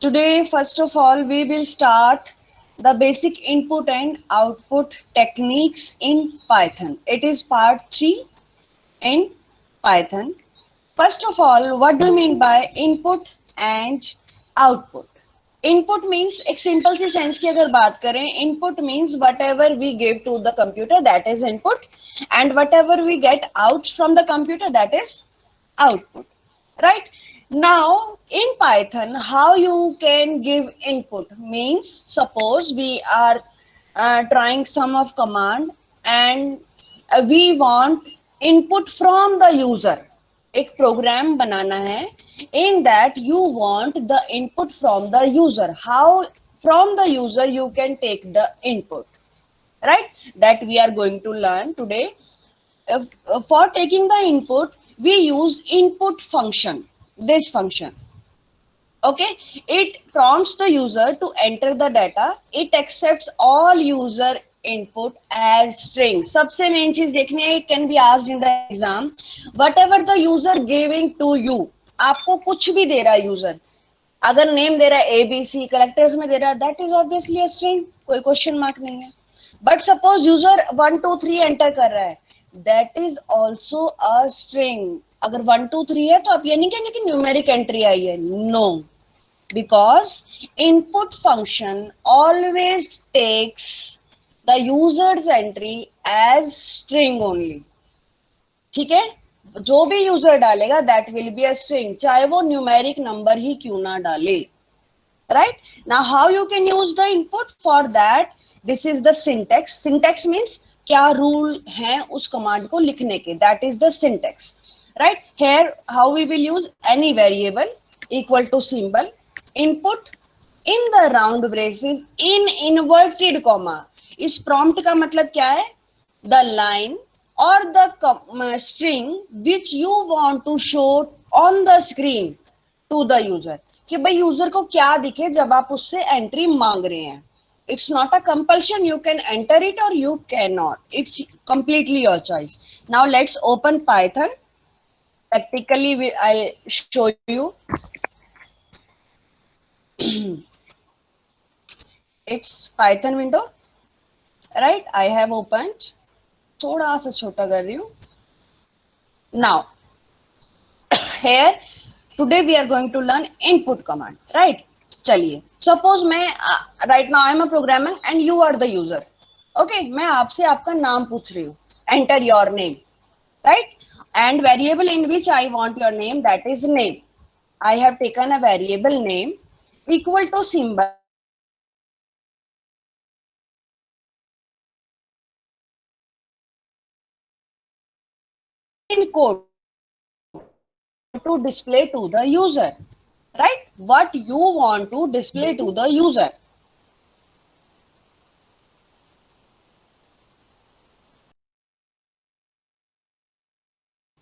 Today, first of all, we will start the basic input and output techniques in Python. It is part 3 in Python. First of all, what do you mean by input and output? Input means एक simple सी sense की अगर बात करें, input means whatever we give to the computer, that is input, and whatever we get out from the computer, that is output, right? Now in Python, how you can give input means, suppose we are trying some of command and we want input from the user. एक programme बनाना है, in that you want the input from the user. How from the user you can take the input, right? That we are going to learn today. For taking the input, we use input function, this function. Okay, it prompts the user to enter the data. It accepts all user input as string. सबसे main चीज देखनी है, it can be asked in the exam. Whatever the user giving to you, आपको कुछ भी दे रहा है user, अगर नेम दे रहा है ABC, करेक्टर्स में दे रहा है, that is obviously a string, कोई क्वेश्चन मार्क नहीं है. बट सपोज यूजर 1 2 3 एंटर कर रहा है, that is also a string. अगर 1 2 3 है तो आप ये नहीं कहेंगे कि न्यूमेरिक एंट्री आई है, no, because input function always takes the user's entry as string only. ठीक है, जो भी यूजर डालेगा that will be a string, चाहे वो न्यूमेरिक नंबर ही क्यों ना डाले, right? Now how you can use the input for that, this is the syntax. Syntax means क्या रूल है उस कमांड को लिखने के, that is the syntax, right? Here how we will use any variable equal to symbol input in the round braces in inverted comma. इस prompt का मतलब क्या है? The line or the string which you want to show on the screen to the user, कि भाई user को क्या दिखे जब आप उससे एंट्री मांग रहे हैं. It's not a compulsion, you can enter it or you cannot, it's completely your choice. Now let's open Python. Practically I'll show you. It's Python window, right? I have opened, थोड़ा सा छोटा कर रही हूँ. Now here today we are going to learn input command, right? चलिए, suppose मैं right now I am a programmer and you are the user. Okay, मैं आपसे आपका नाम पूछ रही हूँ, enter your name, right? And variable in which I want your name, that is name. I have taken a variable name equal to symbol in code to display to the user, right? What you want to display to the user.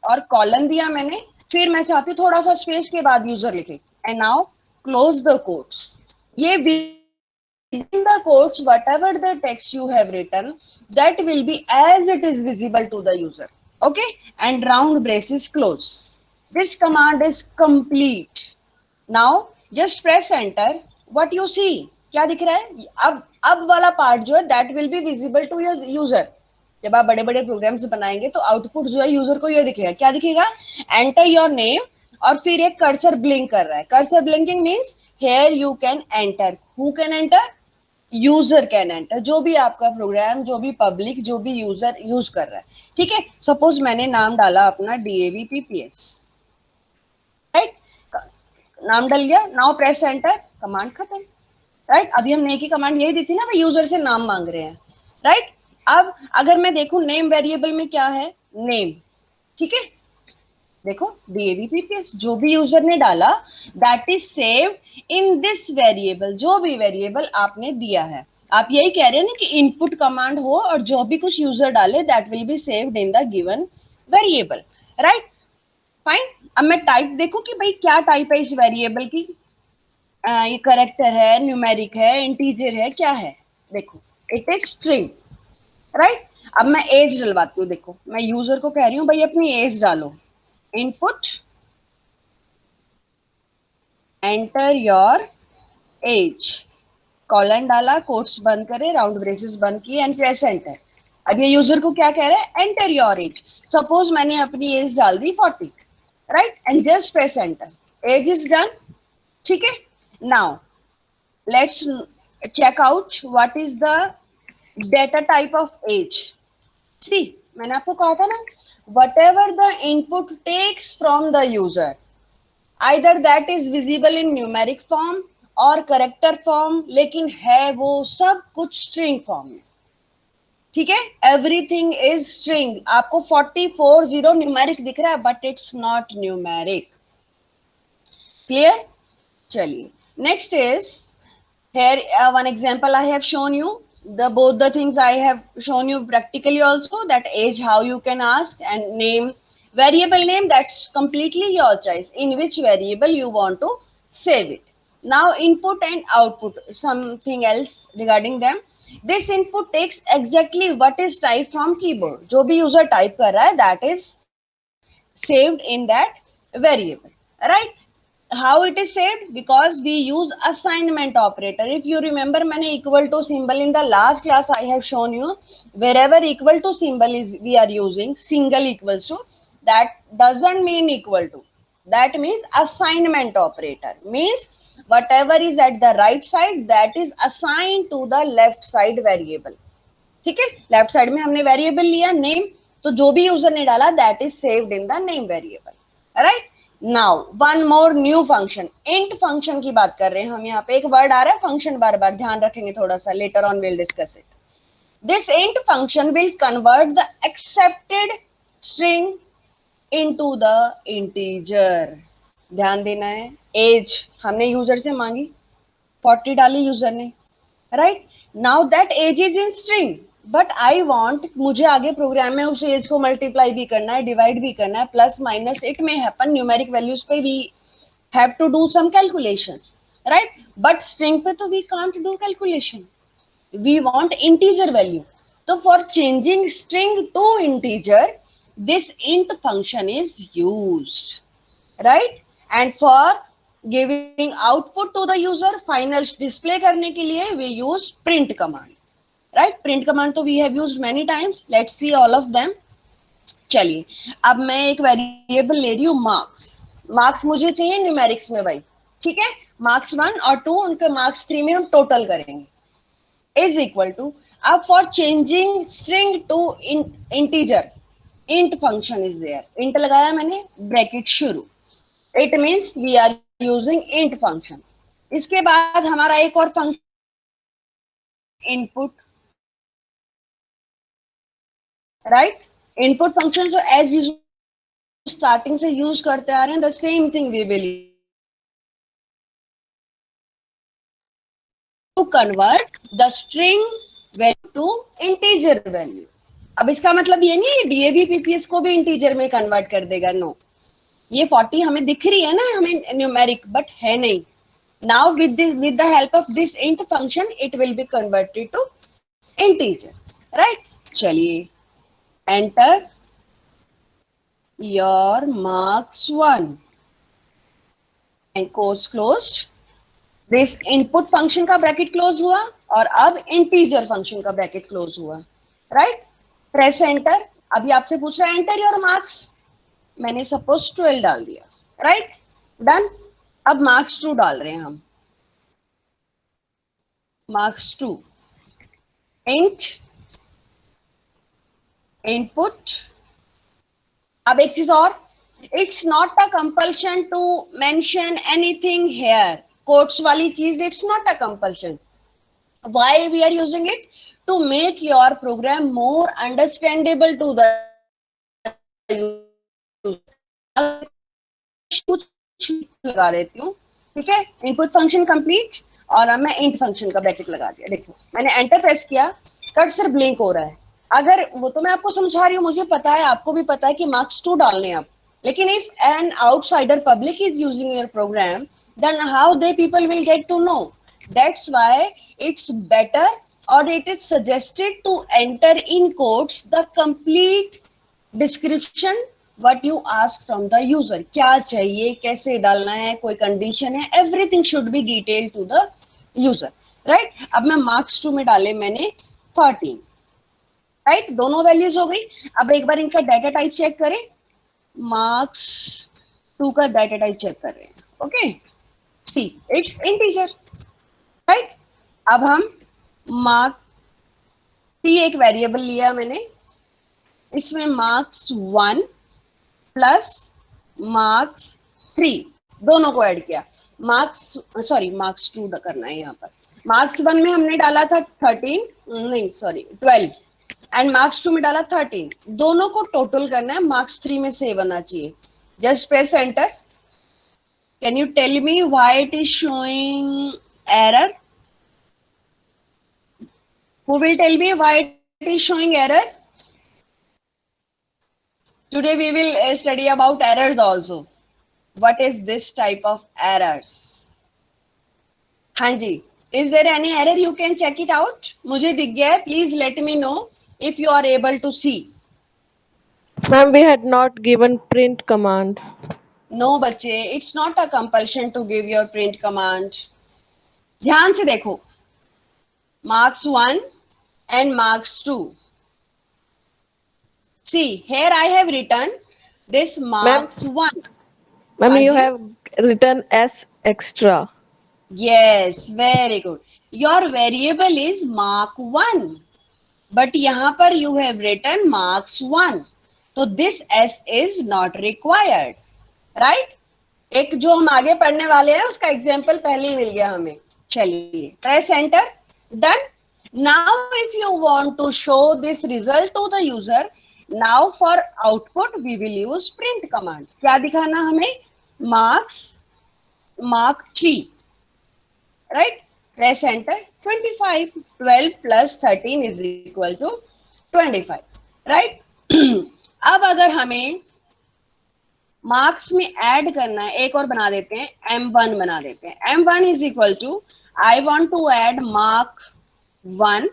और colon दिया मैंने, फिर मैं चाहती हूँ थोड़ा सा space के बाद यूजर लिखे. And now close the quotes. ये within the quotes whatever the text you have written, that will be as it is visible to the user. Okay, and round braces close. This command is complete. Now just press enter. What you see, क्या दिख रहा है? अब वाला part जो है that will be visible to your user. जब आप बड़े बड़े प्रोग्राम्स बनाएंगे तो आउटपुट जो है यूजर को ये दिखेगा. क्या दिखेगा? एंटर योर नेम, और फिर एक कर्सर ब्लिंक कर रहा है. Cursor blinking means here you can enter. Who can enter? User can enter. जो भी आपका प्रोग्राम, जो भी पब्लिक, जो भी यूजर यूज कर रहा है. ठीक है, सपोज मैंने नाम डाला अपना DAVPPS, राइट? नाम डल गया. नाउ प्रेस एंटर, कमांड खत्म, राइट? अभी हमने एक ही कमांड यही दी थी ना, भाई यूजर से नाम मांग रहे हैं, राइट? अब अगर मैं देखूं नेम वेरिएबल में क्या है, नेम, ठीक है, देखो DAVPPS जो भी यूजर ने डाला that is saved in this variable. जो भी वेरिएबल आपने दिया है, आप यही कह रहे हैं ना कि इनपुट कमांड हो और जो भी कुछ यूजर डाले that will be saved in the given variable, right? Fine. अब मैं टाइप देखूं कि भाई क्या टाइप है इस वेरिएबल की. ये करेक्टर है, न्यूमेरिक है, इंटीजर है, क्या है? देखो इट इज स्ट्रिंग, राइट? अब मैं एज डलवाती हूँ. देखो मैं यूजर को कह रही हूँ भाई अपनी एज डालो. Input, enter your as, colon डाला, कोट्स बंद करे, राउंड ब्रेसेस बंद किए एंड प्रेस एंटर। अब ये यूजर को क्या कह रहा है, एंटर योर एज। सपोज मैंने अपनी एज डाल दी 40, right, and just press enter, age is done, ठीक है। Now let's check out what is the data type of age. See, मैंने आपको कहा था ना, whatever the input takes from the user, either that is visible in numeric form और character form, लेकिन है वो सब कुछ string form में, ठीक है। Everything is string. आपको 44 न्यूमेरिक दिख रहा है but it's not numeric, clear. चलिए next is here one example I have shown you, the both the things I have shown you practically also, that age how you can ask, and name, variable name, that's completely your choice in which variable you want to save it. Now input and output, something else regarding them. This input takes exactly what is typed from keyboard, जो भी user type कर रहा है that is saved in that variable, right? How it is saved? Because we use assignment operator. If you remember, मैंने equal to symbol in the last class I have shown you, wherever equal to symbol is we are using single equals to, that doesn't mean equal to, that means assignment operator, means whatever is at the right side that is assigned to the left side variable, ठीक है। Left side में हमने variable लिया name, तो जो भी user ने डाला that is saved in the name variable, right. Now one more new function, int function की बात कर रहे हैं हम। यहाँ पे एक वर्ड आ रहा है फंक्शन, बार बार ध्यान रखेंगे थोड़ा सा, later on will discuss it. This int function will convert the accepted string into the integer. ध्यान देना है, एज हमने यूजर से मांगी, 40 डाली यूजर ने, right. Now that age is in string but I want, मुझे आगे प्रोग्राम में उस एज को मल्टीप्लाई भी करना है, डिवाइड भी करना है, plus minus it may happen, numeric values पे we have to do some calculations, right. But string पे तो we can't do calculation, we want integer value. तो for changing string to integer this int function is used, right. And for giving output to the user, final display करने के लिए we use print command, right. Print command तो we have used many times, let's see all of them. चलिए अब मैं एक variable ले रही हूँ मार्क्स, मार्क्स मुझे चाहिए न्यूमेरिक्स में भाई, ठीक है। मार्क्स 1 और 2, उनके मार्क्स 3 में हम टोटल करेंगे, इज इक्वल टू, अब for changing string to integer int function is there, int लगाया मैंने, ब्रैकेट शुरू, it means we are using int function. इसके बाद हमारा एक और function input, right. Input function जो एज यूजुअल स्टार्टिंग से यूज करते आ रहे हैं, the same thing we will to convert the string value to integer value. अब इसका मतलब ये नहीं है डीएवी पीपीएस को भी इंटीजर में कन्वर्ट कर देगा, नो। ये 40 हमें दिख रही है ना हमें न्यूमेरिक, बट है नहीं। Now with the help of this int function it will be converted to integer, right. चलिए enter your marks 1 and quotes closed, this input function का ब्रैकेट क्लोज हुआ और अब इंटीजर फंक्शन का ब्रैकेट क्लोज हुआ, right. Press enter, अभी आपसे पूछ रहा है एंटर योर मार्क्स, मैंने सपोज 12 डाल दिया, राइट, डन। अब मार्क्स 2 डाल रहे हैं हम, मार्क्स 2 इंट इनपुट। अब एक चीज और, it's not a compulsion to mention anything here, quotes वाली चीज it's not a compulsion, why we are using it, to make your program more understandable to the कुछ लगा देती हूँ, ठीक है। इनपुट फंक्शन कंप्लीट और अब मैं इंट फंक्शन का ब्रैकेट लगा दिया, देखो मैंने एंटर प्रेस किया, कर्सर ब्लिंक हो रहा है। अगर वो तो मैं आपको समझा रही हूँ, मुझे पता है, आपको भी पता है कि मार्क्स 2 डालने हैं आप, लेकिन if an outsider public is using your program then how they people will get to know, that's why it's better और it is suggested to enter in quotes the complete description what you ask from the user, क्या चाहिए, कैसे डालना है, कोई condition है, everything should be detailed to the user, right. अब मैं मार्क्स 2 में डाले मैंने 13, राइट, दोनों वैल्यूज हो गई। अब एक बार इनका डाटा टाइप चेक करें, मार्क्स 2 का डाटा टाइप चेक कर रहे हैं, okay, see it's integer, right. अब हम मार्क सी एक वेरिएबल लिया मैंने, इसमें मार्क्स 1 प्लस मार्क्स 3 दोनों को ऐड किया, मार्क्स 2 करना है यहाँ पर। मार्क्स 1 में हमने डाला था 13, नहीं सॉरी 12, एंड मार्क्स 2 में डाला 13, दोनों को टोटल करना है, मार्क्स 3 में सेव होना चाहिए। Just press enter. Can you tell me why it is showing error? Who will tell me why it is showing error? Today we will study about errors also. What is this type of errors? हाँ जी, is there any error? You can check it out. मुझे दिख गया है. Please let me know if you are able to see. Ma'am, we had not given print command. No बच्चे, it's not a compulsion to give your print command. ध्यान से देखो, marks 1 and marks 2. See, here I have written this marks 1. Ma'am, हाँ you ji? have written S extra. Yes, very good. Your variable is mark 1, but यहाँ पर you have written marks 1. तो this S is not required, right? एक जो हम आगे पढ़ने वाले हैं उसका एग्जाम्पल पहले ही मिल गया हमें। चलिए, press enter, done. Now if you want to show this result to the user, now for output we will use print command. क्या दिखाना हमें? mark 3, right? Press enter, 25, 12 plus 13 is equal to 25, right? अब अगर हमें marks में add करना है, एक और बना देते हैं, M1 बना देते हैं। M1 is equal to, I want to add mark 1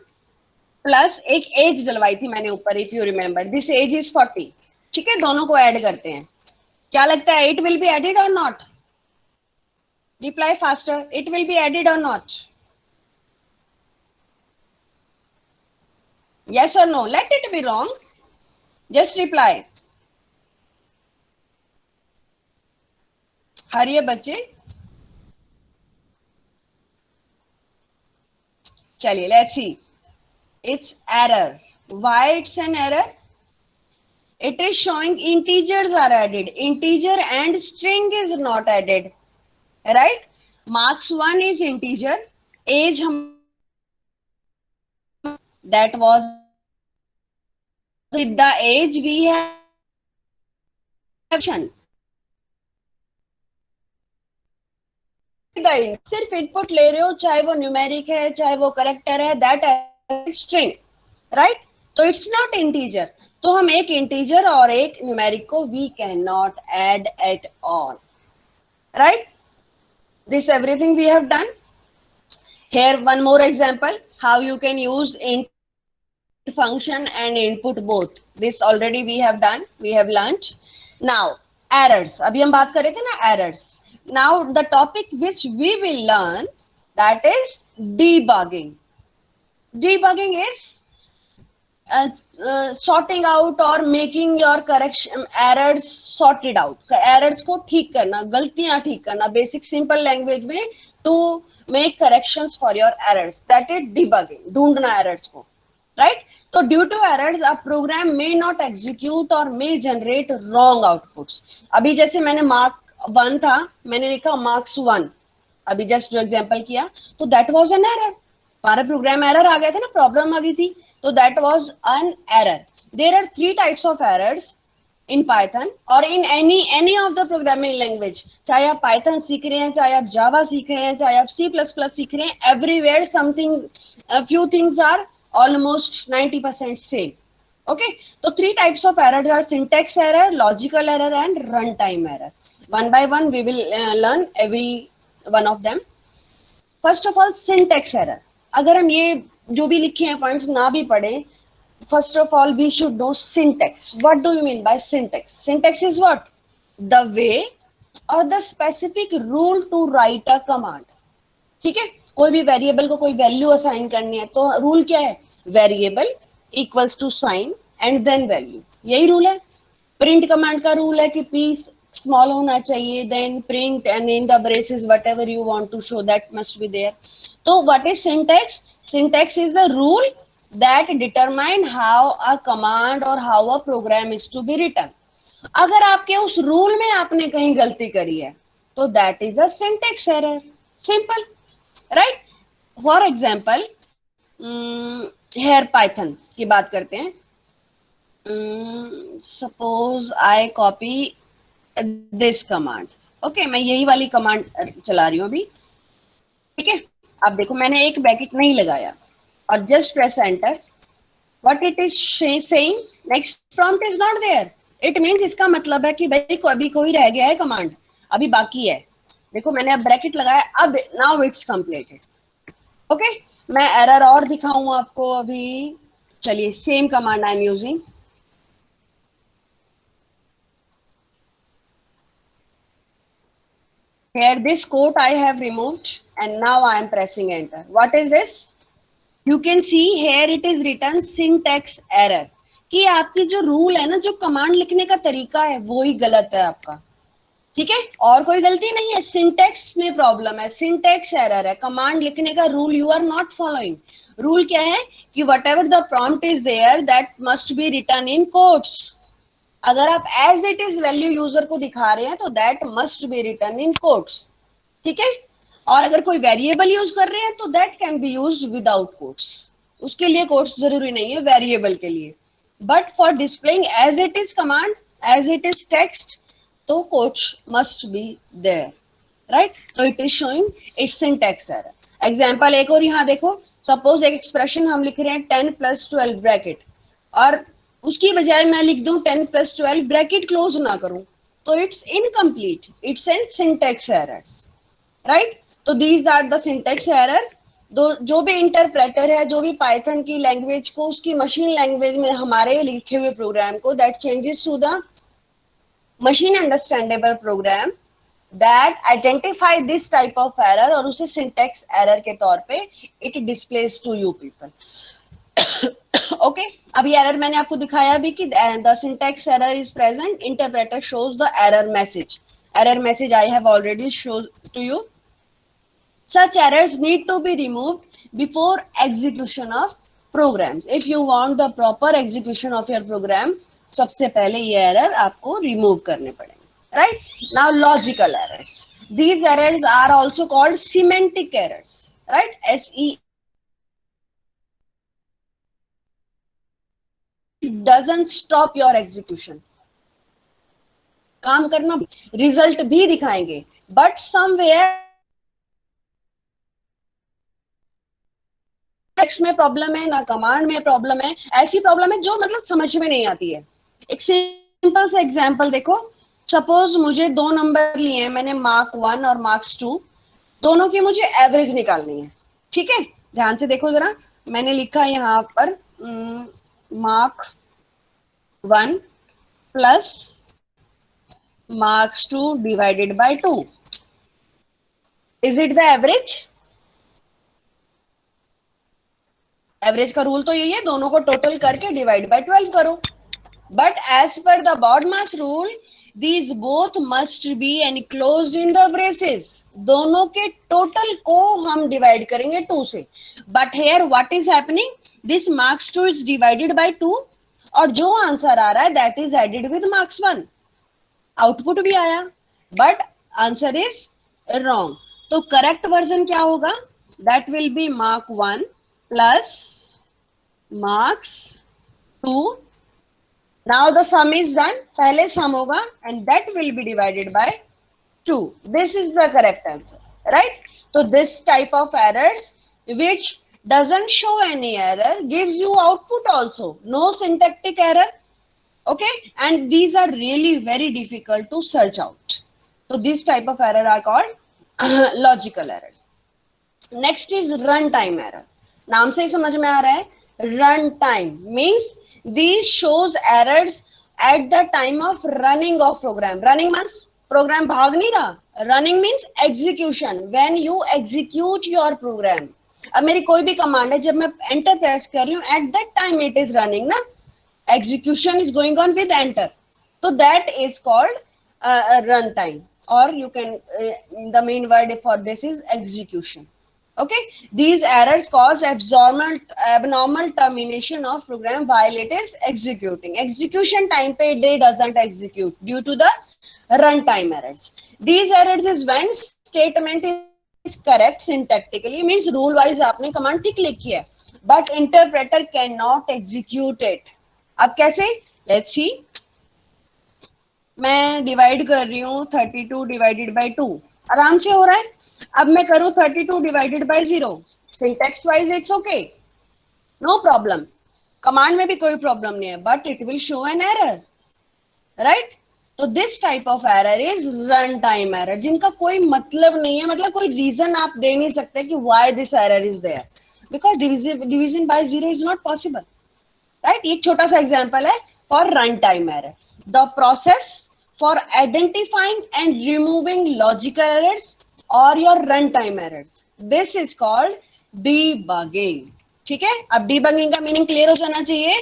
plus एक एज डलवाई थी मैंने ऊपर, if you remember, this age is 40, ठीक है, दोनों को ऐड करते हैं। क्या लगता है, इट विल बी एडेड और not? Reply faster. It will be added or not? Yes or no? Let it be wrong. Just reply. हरिए बच्चे, चलिए, let's see. It's error. Why it's an error? It is showing integers are added. Integer and string is not added. Right? Marks 1 is integer. Age that was with the age we have सिर्फ input ले रहे हो, चाहे वो numeric है चाहे वो character है, दैट स्ट्रिंग, राइट? तो इट्स नॉट इंटीजर। तो हम एक इंटीजर और एक न्यूमेरिक को we can not add at all, right? This everything we have done. Here one more example how you can use input function and input both. This already we have done, we have learned. Now errors, अभी हम बात कर रहे थे ना errors. Now the topic which we will learn, that is debugging. Debugging is sorting out or making your correction errors sorted out. Errors को ठीक करना, गलतियां ठीक करना, basic simple language में to make corrections for your errors. That is debugging, ढूंढना errors को, right? तो due to errors a program may not execute or may generate wrong outputs. अभी जैसे मैंने mark 1 था, मैंने लिखा marks 1, अभी just जो example किया, तो that was an error. हमारा प्रोग्राम एरर आ गया था ना, प्रॉब्लम आ गई थी, तो that was an error. There are 3 types of errors in Python or in any of the programming language. चाहे आप Python सीख रहे हैं, चाहे आप Java सीख रहे हैं, चाहे आप C++ सीख रहे हैं, everywhere something, a few things are almost 90% same. Okay, so 3 types of errors are syntax error, logical error and runtime error. One by one we will learn every one of them. First of all, syntax error. अगर हम ये जो भी लिखे हैं points ना भी पढ़े, first of all we should know syntax. What do you mean by syntax? Syntax is what? The way or the specific rule to write a command. ठीक है, कोई भी वेरिएबल को कोई वैल्यू असाइन करनी है तो रूल क्या है, variable equals to sign and then value, यही रूल है। प्रिंट कमांड का रूल है कि पी स्मॉल होना चाहिए, then print and in the braces whatever you want to show that must be there. तो what is syntax? Syntax is the rule that determine how a command or how a program is to be written. अगर आपके उस rule में आपने कहीं गलती करी है तो that is a syntax error, simple, right. For example hair Python की बात करते हैं। Suppose I copy this command, okay, मैं यही वाली कमांड चला रही हूँ अभी, ठीक है। अब देखो मैंने एक ब्रैकेट नहीं लगाया और just press enter, what it is saying, next prompt is not there, it means इसका मतलब है कि भाई अभी कोई रह गया है कमांड, अभी बाकी है। देखो मैंने अब ब्रैकेट लगाया, अब नाउ इट्स कंप्लीटेड, ओके। मैं एरर और दिखाऊं आपको अभी, चलिए same command I am using, here this quote I have removed and now I am pressing enter. What is this? You can see here it is written syntax error, कि आपकी जो rule है ना, जो कमांड लिखने का तरीका है वो ही गलत है आपका, ठीक है, और कोई गलती नहीं है, सिंटैक्स में प्रॉब्लम है, सिंटैक्स एरर है, कमांड लिखने का rule you are not following. Rule क्या है कि whatever the prompt is there that must be written in quotes. अगर आप as it is value user को दिखा रहे हैं तो that must be written in quotes, ठीक है। और अगर कोई वेरिएबल यूज कर रहे हैं तो that can be used without quotes, उसके लिए कोट्स जरूरी नहीं है वेरिएबल के लिए, but for displaying as it is command, as it is text, तो quotes must be there, right. तो it is showing its syntax error. Example एक और यहाँ देखो, सपोज एक एक्सप्रेशन हम लिख रहे हैं 10 + 12 ब्रैकेट, और उसकी बजाय मैं लिख दूं 10 + 12 ब्रैकेट क्लोज ना करूं, तो it's incomplete, it's an syntax errors, right. तो these are the syntax error. जो भी इंटरप्रेटर है, जो भी पाइथन की लैंग्वेज को उसकी मशीन लैंग्वेज में हमारे लिखे हुए प्रोग्राम को, that changes to the machine understandable program that identify this type of error, और उसे सिंटैक्स एरर के तौर पे it displays to you people, okay. अब ये एरर मैंने आपको दिखाया भी कि the syntax error is present, interpreter shows the error message, error message I have already showed to you. Such errors need to be removed before execution of programs. If you want the proper execution of your program, सबसे पहले ये error आपको remove करने पड़ेंगे, right? Now logical errors. These errors are also called semantic errors, right? SE doesn't stop your execution. काम करना, result भी दिखाएंगे, but somewhere टेक्स्ट में प्रॉब्लम है ना, कमांड में प्रॉब्लम है, ऐसी प्रॉब्लम है जो मतलब समझ में नहीं आती है। एक सिंपल सा एग्जांपल देखो, सपोज मुझे 2 नंबर लिए हैं मैंने, मार्क 1 और मार्क्स 2, दोनों की मुझे एवरेज निकालनी है, ठीक है। ध्यान से देखो जरा, मैंने लिखा यहाँ पर mark 1 plus marks 2 divided by 2, is it the average? Average का रूल तो यही है, दोनों को टोटल करके डिवाइड बाय 12 करो, बट एज पर the BODMAS rule these both must be enclosed in the braces, दोनों के टोटल को हम डिवाइड करेंगे 2 से, but here what is happening, this marks 2 is divided by 2 और जो आंसर आ रहा है that is added with marks 1, output भी आया बट आंसर इज रॉन्ग। तो करेक्ट वर्जन क्या होगा, that will be mark 1 plus marks 2, now the sum is done, पहले sum होगा and that will be divided by 2, this is the correct answer, right? So this type of errors which doesn't show any error gives you output also, no syntactic error, okay, and these are really very difficult to search out. So this type of error are called logical errors. Next is runtime error, नाम से ही समझ में आ रहा है, run time means these shows errors at the time of running of program, running means program भाग नहीं रहा. Running means execution, when you execute your program. अब मेरी कोई भी कमांड है, जब मैं एंटर प्रेस कर रही हूँ, at that time it is running ना, execution is going on with enter, so that is called run time, or you can the main word for this is execution. Okay, these errors cause abnormal termination of program while it is executing. Execution time pe they doesn't execute due to the runtime errors. These errors is when statement is correct syntactically, means rule wise आपने command ठीक लिखी है, but interpreter cannot execute it. अब कैसे, let's see. मैं divide कर रही हूँ 32 डिवाइडेड बाई 2, आराम से हो रहा है. अब मैं करूँ 32 divided by 0, syntax wise it's okay, no problem, command में भी कोई प्रॉब्लम नहीं है, but it will show an error, right. तो this type of error is run time error, जिनका कोई मतलब नहीं है, मतलब कोई रीजन आप दे नहीं सकते कि why this error is there, because division by 0 is not possible, right. एक छोटा सा एग्जांपल है for run time error. The process for identifying and removing logical errors और your run time errors, this is called debugging. ठीक है, अब debugging का meaning clear हो जाना चाहिए.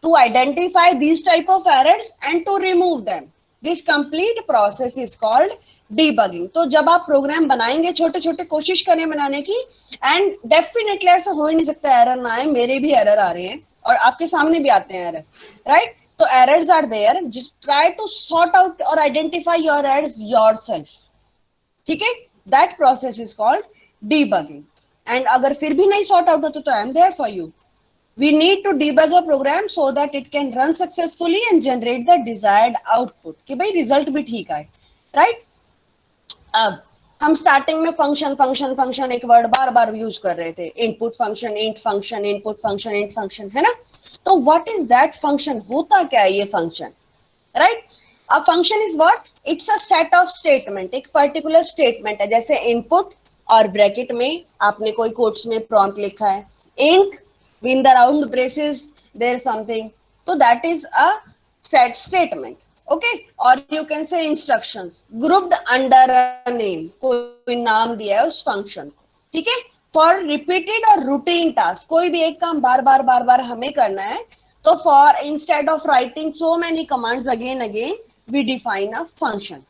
To identify this type of errors and to remove them, this complete process is called debugging. तो जब आप प्रोग्राम बनाएंगे, छोटे छोटे कोशिश करें बनाने की, एंड डेफिनेटली ऐसा हो ही नहीं सकता एरर ना आए. मेरे भी एरर आ रहे हैं और आपके सामने भी आते हैं एरर, राइट. तो errors are there, just try to sort out और आइडेंटिफाई योर एरर्स योरसेल्फ. ठीक है, that process is called debugging. And अगर फिर भी नहीं सॉर्ट आउट होता तो I am there for you. We need to debug a program so that it can run successfully and generate the desired output, कि भाई रिजल्ट भी ठीक आए, राइट. अब हम स्टार्टिंग में फंक्शन फंक्शन फंक्शन एक वर्ड बार बार यूज कर रहे थे, input function, int function, input function, int function, है ना. तो व्हाट इज दैट फंक्शन, होता क्या है ये function, right. A function is what, it's a set of statement, एक पर्टिकुलर स्टेटमेंट है, जैसे इनपुट और ब्रैकेट में आपने कोई कोट्स में प्रॉम्प्ट लिखा है, int in the round braces there is something, so that is a set statement. Okay, or you can say instructions grouped under a name, कोई नाम दिया है उस फंक्शन को. ठीक है, फॉर रिपीटेड और रूटीन टास्क, कोई भी एक काम बार बार बार बार हमें करना है, तो for instead of writing so many commands again again we define a function,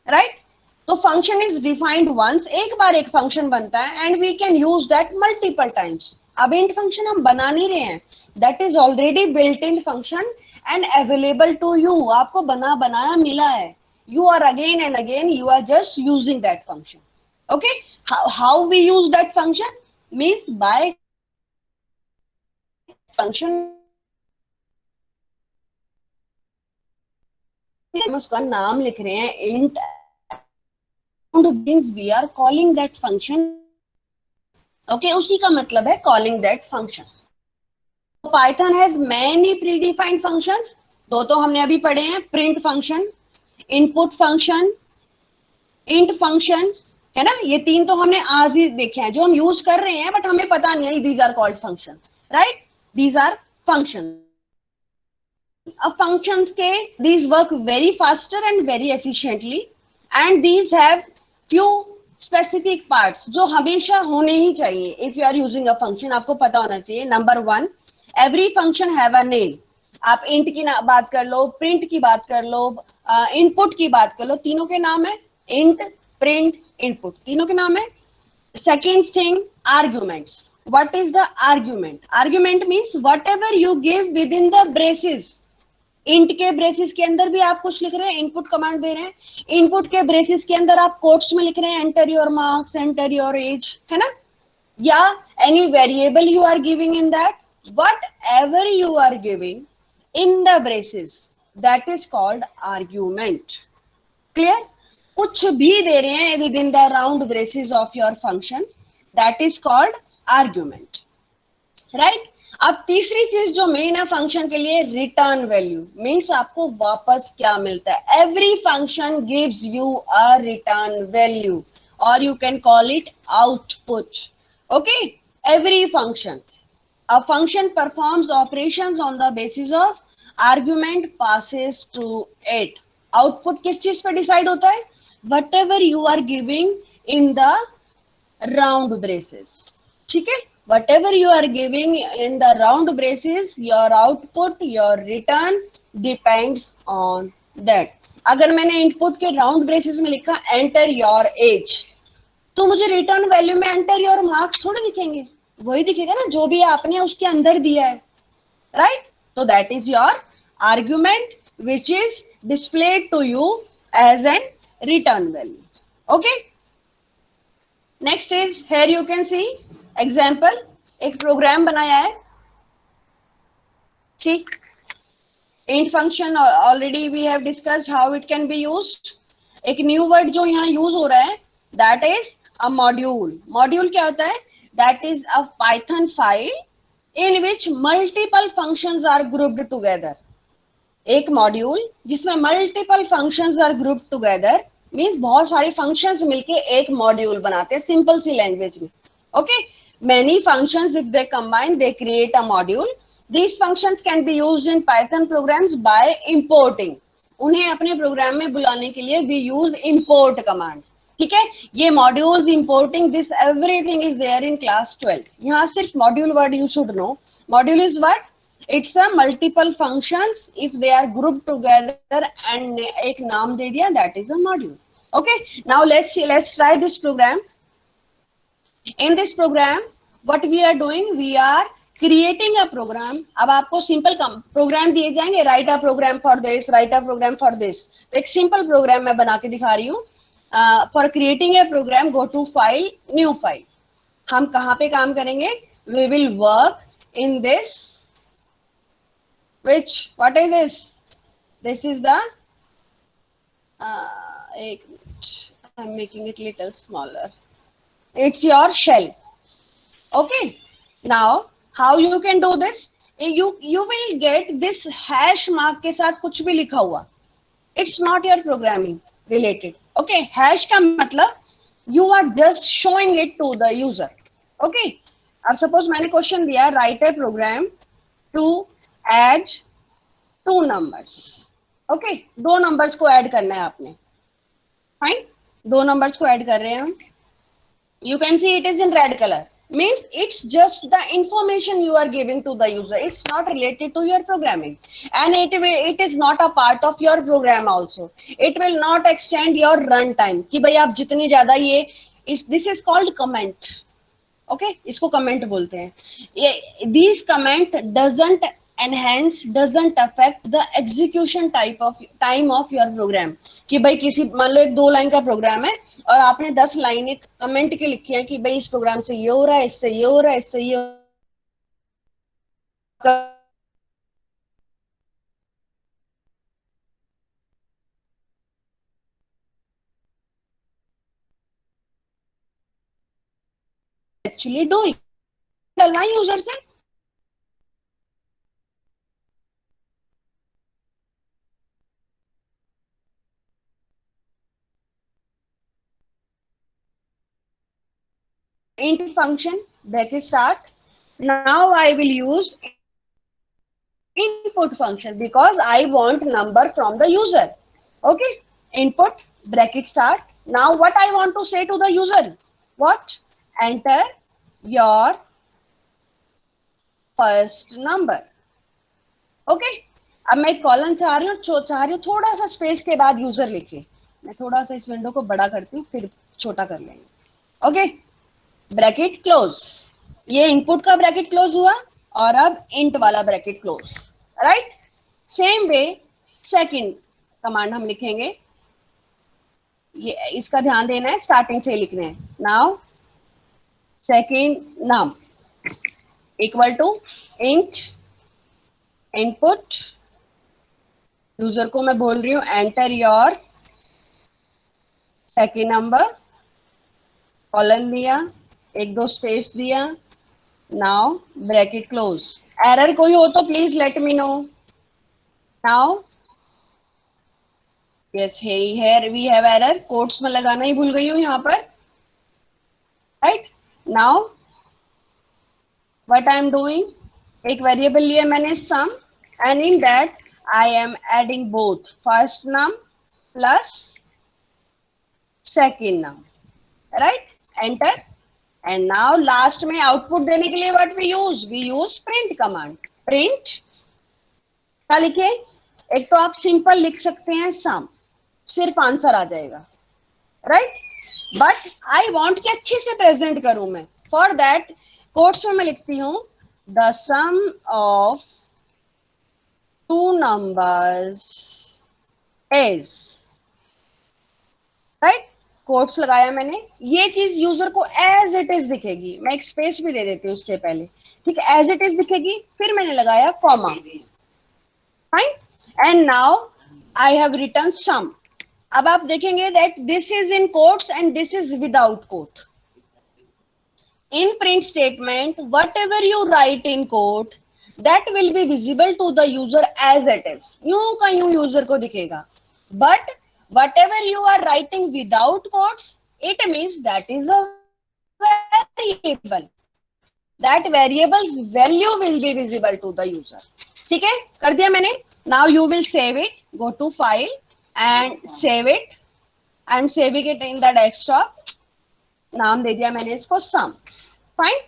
right. तो फंक्शन इज डिफाइंड वंस, एक बार एक फंक्शन बनता है, and we can use that multiple times. अब इंट फंक्शन हम बना नहीं रहे हैं, that is already built in function and available to you, आपको बना बनाया मिला है. You are again and again you are just using that function. Okay, how we use that function means by function, उसका नाम लिख रहे हैं int, we are calling that function. Okay, उसी का मतलब है calling that function. Python has many predefined functions. दो तो हमने अभी पढ़े हैं, print function, input function, int function, है ना. ये तीन तो हमने आज ही देखे हैं, जो हम यूज कर रहे हैं बट हमें पता नहीं है, these are called functions, right. These are function. अब फंक्शंस के these work very faster and very efficiently, and these have few specific parts जो हमेशा होने ही चाहिए. If you are using a function, आपको पता होना चाहिए. Number 1, every function have a name. आप इंट की बात कर लो, प्रिंट की बात कर लो, इनपुट की बात कर लो, तीनों के नाम है इंट, प्रिंट, इनपुट, तीनों के नाम है. Second thing, arguments. What is the argument? Argument means what ever you give with in the braces. Int के ब्रेसिस के अंदर भी आप कुछ लिख रहे हैं, इनपुट कमांड दे रहे हैं, इनपुट के ब्रेसिस के अंदर आप कोट्स में लिख रहे हैं enter your marks, enter your age, है ना, या any variable you are giving in that, whatever you are giving in the braces, that is called argument. Clear? कुछ भी दे रहे हैं within the round braces of your function, that is called argument, right. अब तीसरी चीज जो main है फंक्शन के लिए, रिटर्न वैल्यू, मीन्स आपको वापस क्या मिलता है. Every function gives you a return value, और you can call it output. Okay, every function, a function performs operations on the basis of argument passes to it. Output किस चीज पे decide होता है? Whatever you are giving in the round braces, ठीक है, whatever you are giving in the round braces, your output, your return depends on that. अगर मैंने input के राउंड ब्रेसेस में लिखा एंटर योर एज, तो मुझे return value में एंटर योर मार्क्स थोड़े दिखेंगे, वही दिखेगा ना जो भी आपने उसके अंदर दिया है, right? So that is your argument which is displayed to you as an return value. Okay. Next is here you can see example. एक प्रोग्राम बनाया है, ठीक. int function already we have discussed how it can be used. एक new word जो यहाँ use हो रहा है that is a module. Module क्या होता है? That is a Python file in which multiple functions are grouped together. एक मॉड्यूल जिसमें multiple functions are grouped together means बहुत सारे फंक्शंस मिलके एक मॉड्यूल बनाते हैं सिंपल सी लैंग्वेज में. Okay, many functions if they combine they create a module. These functions can be used in Python programs by importing. उन्हें अपने programme में बुलाने के लिए वी यूज इंपोर्ट कमांड. ठीक है, ये modules importing this everything is there in class 12. यहाँ सिर्फ module word you should know. Module is what? It's a multiple functions if they are grouped together and एक नाम दे दिया, that is a module. Okay, now let's see, let's try this program. In this program what we are doing, we are creating a program. अब आपको simple program दिए जाएंगे, write a program for this, write a program for this. तो एक simple programme मैं बना के दिखा रही हूँ. For creating a program go to file, new file. हम कहाँ पे काम करेंगे? We will work in this. Which, what is this? This is the I'm making it little smaller. It's your shell. Okay, now how you can do this? You will get this hash mark के साथ कुछ भी लिखा हुआ. It's not your programming related. Okay, hash का मतलब you are just showing it to the user. Okay, अब suppose मैंने क्वेश्चन दिया, write a program to add two numbers. Okay, दो नंबर्स को ऐड करना है आपने. फाइन, दो नंबर्स को ऐड कर रहे हैं हम. You can see it is in red color. Means it's just the information you are giving to the user. It's not related to your programming, and it is not a part of your program also. It will not extend your run time. कि भाई आप जितनी ज्यादा ये this is called comment. Okay, इसको comment बोलते हैं. These comment doesn't enhance, doesn't affect the execution time of your program. कि भाई किसी मान लो एक 2 लाइन का प्रोग्राम है और आपने 10 लाइनें कमेंट के लिखी है कि भाई इस प्रोग्राम से ये हो रहा है, इससे ये हो रहा है, इससे ये एक्चुअली डूइंग. डलवाएं यूजर से. int function bracket start. Now I will use input function because I want number from the user. Okay, input bracket start. Now what I want to say to the user? What? Enter your first number. Okay, अब मैं column चाह रही हूँ थोड़ा सा space के बाद user लिखे. मैं थोड़ा सा इस विंडो को बड़ा करती हूँ, फिर छोटा कर लेंगे. Okay, bracket close. ये इनपुट का ब्रैकेट क्लोज हुआ और अब इंट वाला bracket close. Right, same way second command हम लिखेंगे. ये इसका ध्यान देना है, स्टार्टिंग से लिखने हैं. नाउ सेकंड नाम equal to int input. User को मैं बोल रही हूँ enter your second number. Colon दिया, एक दो स्पेस दिया. Now bracket close. एरर कोई हो तो please let me know. Now yes, here we have error. Quotes में लगाना ही भूल गई हूँ यहाँ पर. Right, now what I am doing, एक वेरिएबल लिया मैंने sum, and in that I am adding both first नाम प्लस सेकेंड नाम, right, enter. And now last में आउटपुट देने के लिए what we use print command. Print क्या लिखे, एक तो आप सिंपल लिख सकते हैं सम, सिर्फ आंसर आ जाएगा, राइट। बट आई वांट कि अच्छे से प्रेजेंट करूं मैं, फॉर दैट कोट्स में मैं लिखती हूं the sum of two numbers is, right, quotes लगाया मैंने। ये चीज यूजर को एज इट इज दिखेगी, मैं एक स्पेस भी दे देती हूँ उससे पहले, ठीक है, एज इट इज दिखेगी। फिर मैंने लगाया comma, fine. And now I have written some. अब आप देखेंगे that this is in quotes and this is without quote. In print statement, whatever you write in quote, that will be visible to the user as it is. यूं का यूं user को दिखेगा. But whatever you are writing without quotes, it means that is a variable. That variable's value will be visible to the user. ठीक है, कर दिया मैंने. Now you will save it. Go to file and save it. I am saving it in the desktop. नाम दे दिया मैंने इसको sum. Fine.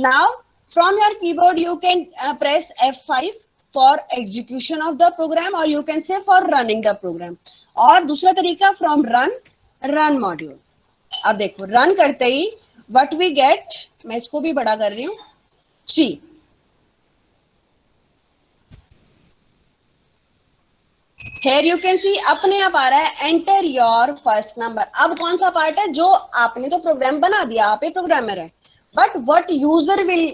Now from your keyboard you can press F5 for execution of the program, or you can say for running the program. और दूसरा तरीका from run module. अब देखो run करते ही what we get, मैं इसको भी बड़ा कर रही हूँ, see. Here you can see अपने आप आ रहा है enter your first number. अब कौन सा पार्ट है, जो आपने तो प्रोग्राम बना दिया, आप ही प्रोग्रामर है, but what user will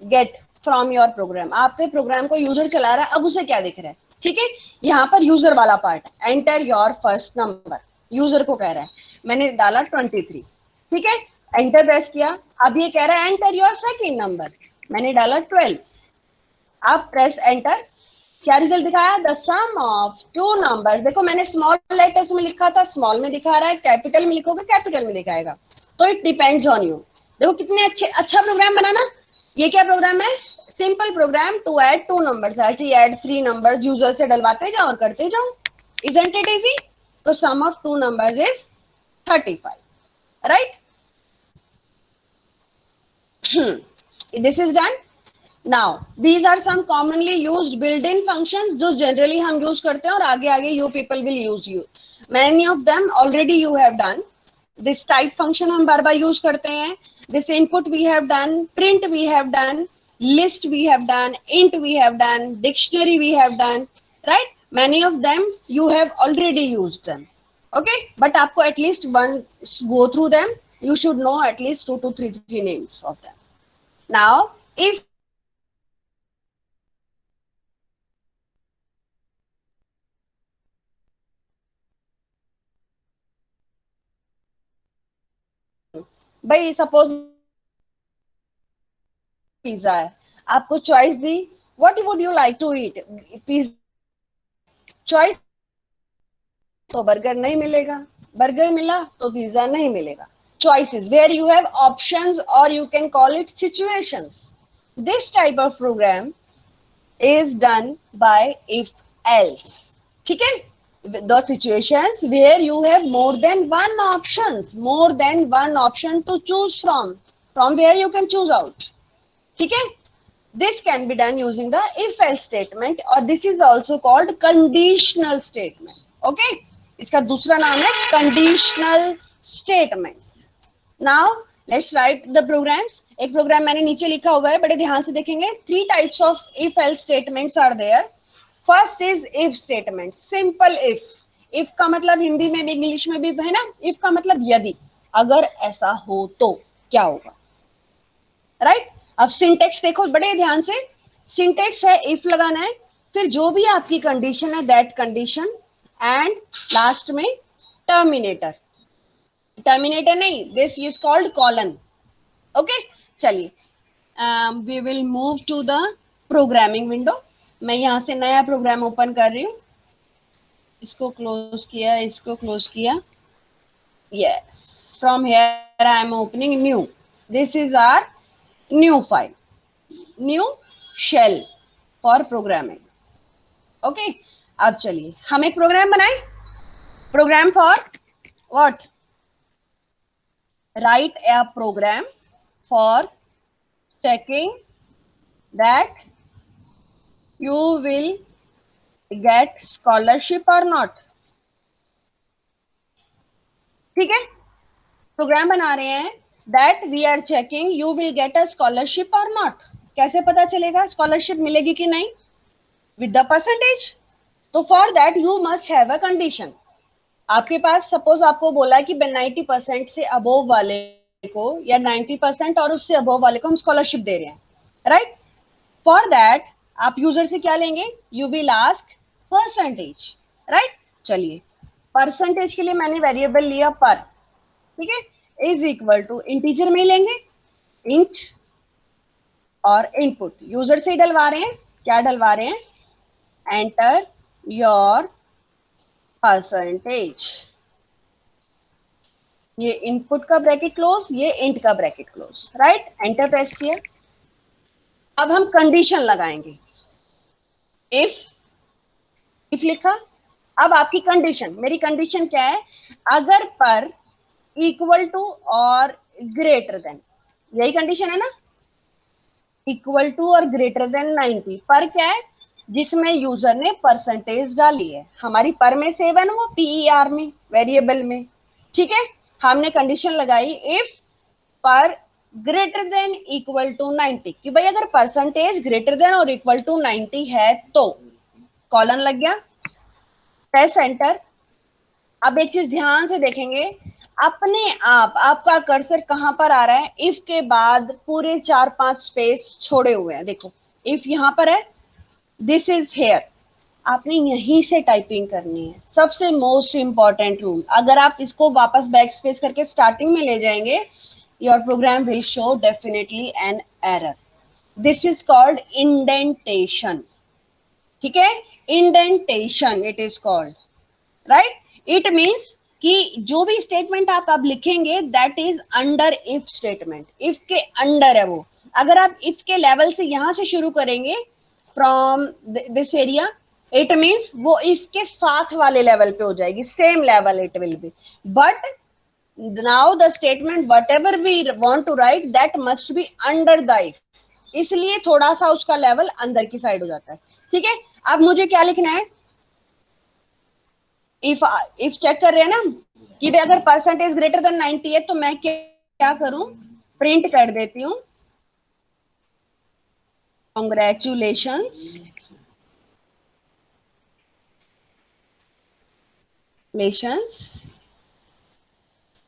get from your program, आपके प्रोग्राम को यूजर चला रहा है, अब उसे क्या दिख रहा है, ठीक है। यहाँ पर यूजर वाला part, enter your first number, user को कह रहा है, मैंने डाला 23, ठीक है, एंटर प्रेस किया। अब ये कह रहा है एंटर योर सेकेंड नंबर, मैंने डाला 12, अब प्रेस एंटर, क्या रिजल्ट दिखाया, the sum of two numbers. देखो मैंने स्मॉल लेटर्स में लिखा था, स्मॉल में दिखा रहा है, कैपिटल में लिखोगे कैपिटल में दिखाएगा, तो इट डिपेंड्स ऑन यू। देखो कितने अच्छा प्रोग्राम बनाना। ये क्या प्रोग्राम है, simple program to add two numbers, add 3 numbers, user से डलवाते जाओ और करते जाओ, इजंट इट इजी। तो sum of two numbers is 35, right. This is done. Now these are some commonly used built in functions, जो generally हम use करते हैं और आगे आगे you people will use you, many of them already you have done. This type function हम बार बार use करते हैं, this input we have done, print we have done, list we have done, int we have done, dictionary we have done, right? Many of them you have already used them, okay, but aapko at least once go through them, you should know at least 2 to 3 names of them. Now if भाई suppose pizza है, आपको choice दी, what would you like to eat, pizza, choice तो burger नहीं मिलेगा, burger मिला तो pizza नहीं मिलेगा। Choices where you have options, or you can call it situations. This type of program is done by if else, ठीक है। The situations where you have more than one option to choose from where you can choose out, ठीक है। This can be done using the if else statement, or this is also called conditional statement, okay। इसका दूसरा नाम है conditional statements. Now let's write the programs. एक programme मैंने नीचे लिखा हुआ है, बड़े ध्यान से देखेंगे। 3 types of if else statements are there. First is if statement, simple if. if का मतलब हिंदी में भी इंग्लिश में भी है ना, if का मतलब यदि, अगर ऐसा हो तो क्या होगा, राइट। अब सिंटेक्स देखो बड़े ध्यान से, सिंटेक्स है if लगाना है, फिर जो भी आपकी कंडीशन है दैट कंडीशन, एंड लास्ट में टर्मिनेटर, टर्मिनेटर नहीं, this is called colon, okay. चलिए we will move to the programming window. मैं यहां से नया प्रोग्राम ओपन कर रही हूँ, इसको क्लोज किया, इसको क्लोज किया, yes, from here I am opening new, this is our new file, new shell for programming, okay. अब चलिए हम एक प्रोग्राम बनाए, Program for what? Write a program for checking that you will get scholarship or not. ठीक है, programme बना रहे हैं that we are checking you will get a scholarship or not. कैसे पता चलेगा स्कॉलरशिप मिलेगी कि नहीं? with the percentage. तो for that you must have a condition. आपके पास सपोज आपको बोला कि 90% से अबोव वाले को या 90% और उससे अबोव वाले को हम स्कॉलरशिप दे रहे हैं, राइट? फॉर दैट आप यूजर से क्या लेंगे? You will ask percentage, right? चलिए, परसेंटेज के लिए मैंने वेरिएबल लिया पर, ठीक है, इज इक्वल टू इंटीजर में लेंगे इंट और इनपुट यूजर से ही डलवा रहे हैं। क्या डलवा रहे हैं? Enter your percentage. ये इनपुट का ब्रैकेट क्लोज, ये इंट का bracket close, right? Enter press किया। अब हम कंडीशन लगाएंगे। इफ लिखा। अब आपकी कंडीशन, मेरी कंडीशन क्या है? अगर पर इक्वल टू और ग्रेटर देन, यही कंडीशन है ना, इक्वल टू और ग्रेटर देन 90। पर क्या है? जिसमें यूजर ने परसेंटेज डाली है। हमारी पर में सेव है ना वो PER में, वेरिएबल में, ठीक है? हमने कंडीशन लगाई इफ पर ग्रेटर देन इक्वल टू 90 कि भाई अगर परसेंटेज ग्रेटर देन और इक्वल टू 90 है तो कॉलन लग गया। Press enter. अब एक चीज ध्यान से देखेंगे, अपने आप आपका कर्सर कहां पर आ रहा है? इफ के बाद पूरे 4-5 स्पेस छोड़े हुए हैं। देखो इफ यहां पर है, दिस इज हेयर, आपने यहीं से टाइपिंग करनी है। सबसे मोस्ट इंपॉर्टेंट रूल, अगर आप इसको वापस बैक स्पेस करके स्टार्टिंग में ले जाएंगे, your program will show definitely an error. This is called indentation, ठीक है? Indentation it is called, right? It means कि जो भी स्टेटमेंट आप अब लिखेंगे that is under if statement, if के अंडर है वो। अगर आप इफ के लेवल से यहां से शुरू करेंगे from this area, it means वो इफ के साथ वाले लेवल पे हो जाएगी, same level it will be. But now the statement whatever we want to write that must be under the if, इसलिए थोड़ा सा उसका लेवल अंदर की साइड हो जाता है, ठीक है? अब मुझे क्या लिखना है? इफ चेक कर रहे हैं ना कि भाई अगर परसेंटेज ग्रेटर देन 90 है तो मैं क्या करूं? प्रिंट कर देती हूं कांग्रेचुलेशंस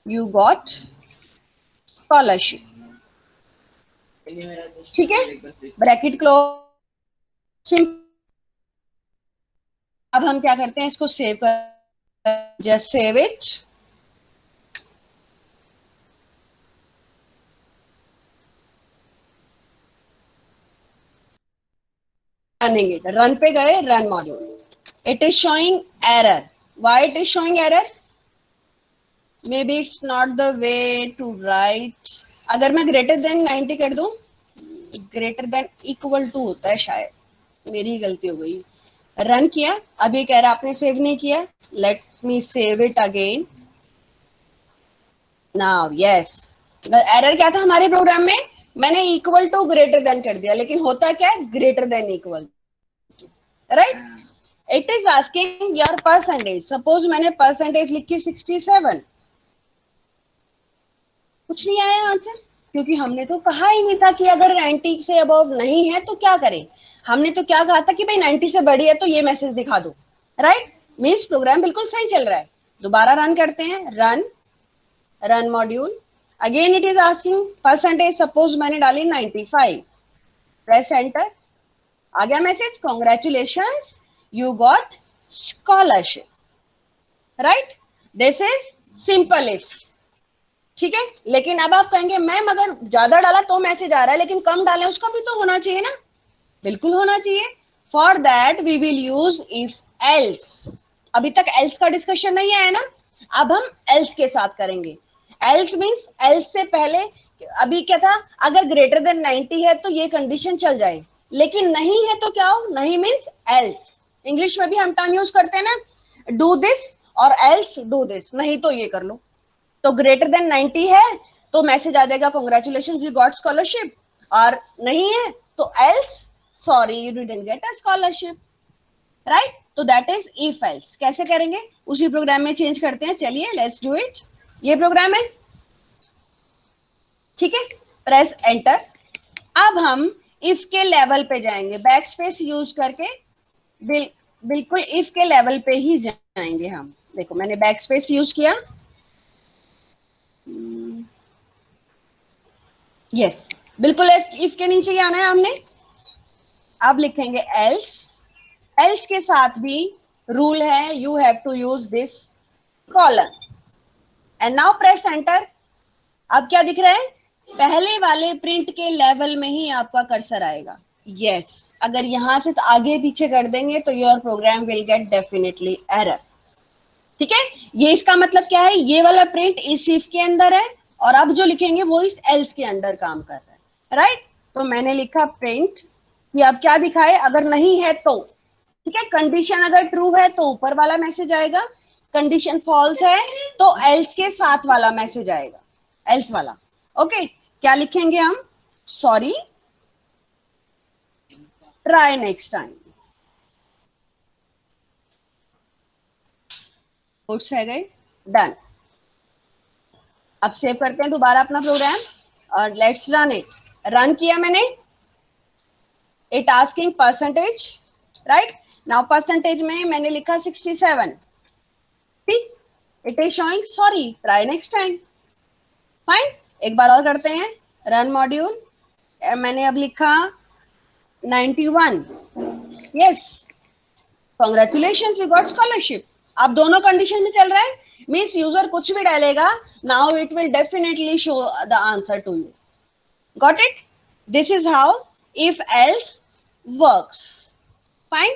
यू गॉट स्कॉलरशिप, ठीक है? Bracket close. अब हम क्या करते हैं? इसको सेव कर, just save it. Running it, run पे गए, run module. It is showing error. Why it is showing error? Maybe it's not the way to write. अगर मैं ग्रेटर देन 90 कर दूं, ग्रेटर देन इक्वल टू होता है शायद, मेरी गलती हो गई। रन किया, अभी कह रहा आपने सेव नहीं किया। Let me save it again now. Yes, error क्या था हमारे प्रोग्राम में? मैंने इक्वल टू ग्रेटर देन कर दिया, लेकिन होता क्या है? Greater than equal, right? It is asking your percentage. Suppose मैंने परसेंटेज लिखी 67, कुछ नहीं आया आंसर, क्योंकि हमने तो कहा ही नहीं था कि अगर 90 से अबव नहीं है तो क्या करें। हमने तो क्या कहा था कि भाई 90 से बड़ी है तो ये मैसेज दिखा दो, राइट? मीन्स प्रोग्राम बिल्कुल सही चल रहा है। दोबारा रन करते हैं, run module. Again it is asking percentage, suppose मैंने डाली 95, प्रेस एंटर। आ गया message, congratulations you got scholarship, right? This is simple if, ठीक है? लेकिन अब आप कहेंगे मैम अगर ज्यादा डाला तो मैसेज आ रहा है, लेकिन कम डाले उसका भी तो होना चाहिए ना। बिल्कुल होना चाहिए। For that we will use if else. अभी तक एल्स का डिस्कशन नहीं आया ना, अब हम एल्स के साथ करेंगे। एल्स मीन्स एल्स से पहले अभी क्या था? अगर ग्रेटर देन 90 है तो ये कंडीशन चल जाए, लेकिन नहीं है तो क्या हो? नहीं मीन्स एल्स। इंग्लिश में भी हम टर्म यूज करते हैं ना, डू दिस और एल्स डू दिस, नहीं तो ये कर लो। तो ग्रेटर देन 90 है तो मैसेज आ जाएगा कांग्रेचुलेशन यू गॉट स्कॉलरशिप, और नहीं है तो else sorry you didn't get a scholarship, right. तो दैट इज इफ एल्स। कैसे करेंगे उसी प्रोग्राम में चेंज करते हैं, चलिए लेट्स डू इट। ये प्रोग्राम है, ठीक है, प्रेस एंटर। अब हम इफ के लेवल पे जाएंगे, बैक स्पेस यूज करके बिल्कुल इफ के लेवल पे ही जाएंगे हम। देखो मैंने बैक स्पेस यूज किया, यस बिल्कुल इफ के नीचे ही आना है हमने। अब लिखेंगे एल्स, एल्स के साथ भी रूल है, you have to use this colon and now press enter. अब क्या दिख रहा है, पहले वाले प्रिंट के लेवल में ही आपका कर्सर आएगा। यस अगर यहां से तो आगे पीछे कर देंगे तो your program will get definitely error, ठीक है। ये इसका मतलब क्या है, ये वाला प्रिंट इस इफ के अंदर है और अब जो लिखेंगे वो इस एल्स के अंदर काम कर रहा है, राइट। तो मैंने लिखा प्रिंट, ये अब क्या दिखाए, अगर नहीं है तो, ठीक है, कंडीशन अगर ट्रू है तो ऊपर वाला मैसेज आएगा, कंडीशन फॉल्स है तो एल्स के साथ वाला मैसेज आएगा, एल्स वाला। ओके क्या लिखेंगे हम, sorry try next time, quotes रह गए, डन। अब सेव करते हैं दोबारा अपना प्रोग्राम और लेट्स रन इट। रन किया मैंने, it asking percentage, right. Now percentage में मैंने लिखा 67, ठीक, it is showing sorry try next time, fine. एक बार और करते हैं, रन मॉड्यूल, मैंने अब लिखा 91, yes congratulations you got scholarship. अब दोनों कंडीशन में चल रहा है, मीन्स यूजर कुछ भी डालेगा now it will definitely show the answer to you, got it. This is how if else works, fine.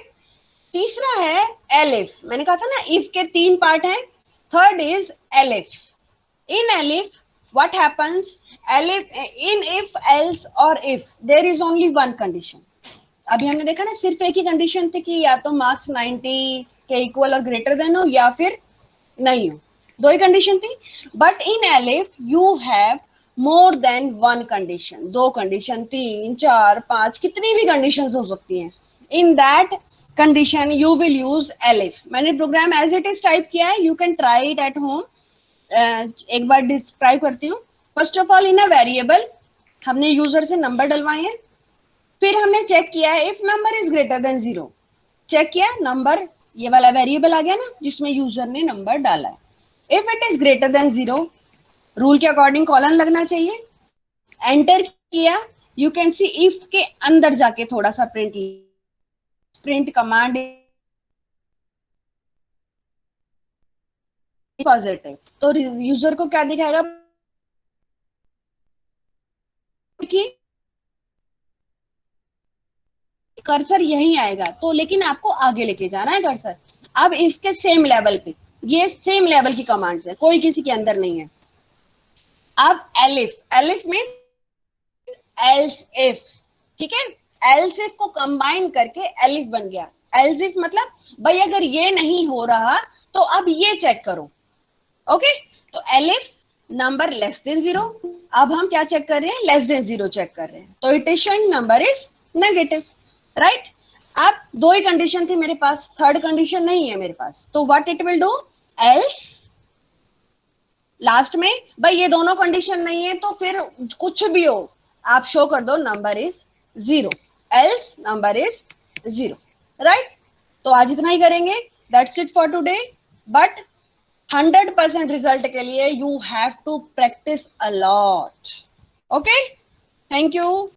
तीसरा है एलिफ, मैंने कहा था ना इफ के 3 पार्ट हैं, third is elif. In elif what happens, in if else or if there is only one condition। अभी हमने देखा ना सिर्फ एक ही कंडीशन थी कि या तो मार्क्स 90 के इक्वल और ग्रेटर देन हो या फिर नहीं हो, 2 ही कंडीशन थी। But in elif you have more than 1 condition, 2 condition, 3 4 5 कितनी भी कंडीशंस हो सकती हैं। In that condition you will use elif. मैंने program as it is type किया है, you can try it at home. एक बार डिस्क्राइब करती हूँ। First of all in a variable हमने यूजर से नंबर डलवाए हैं, फिर हमने चेक किया है if number is greater than 0, check किया नंबर, ये वाला वेरिएबल आ गया ना जिसमें यूजर ने नंबर डाला है। If it is greater than 0 rule के अकॉर्डिंग कॉलन लगना चाहिए, एंटर किया, यू कैन सी इफ के अंदर जाके थोड़ा सा प्रिंट कमांड पॉजिटिव, तो यूजर को क्या दिखाएगा कि कर्सर यहीं आएगा, तो लेकिन आपको आगे लेके जाना है कर्सर। अब इफ के सेम लेवल पे, ये सेम लेवल की कमांड्स है, कोई किसी के अंदर नहीं है। अब एलिफ, एलिफ में एल्स इफ, ठीक है, एल्स इफ को कंबाइन करके एलिफ बन गया। एल्स इफ मतलब भाई अगर ये नहीं हो रहा तो अब ये चेक करो, ओके। तो एलिफ नंबर लेस देन 0, अब हम क्या चेक कर रहे हैं, लेस देन 0 चेक कर रहे हैं, तो it is showing number is negative, right. अब 2 ही कंडीशन थी मेरे पास, थर्ड कंडीशन नहीं है मेरे पास, तो what it will do, else last में भाई ये दोनों कंडीशन नहीं है तो फिर कुछ भी हो आप शो कर दो number is 0, else number is 0, right. तो आज इतना ही करेंगे, that's it for today. But 100% result के लिए you have to practice a lot, okay. Thank you.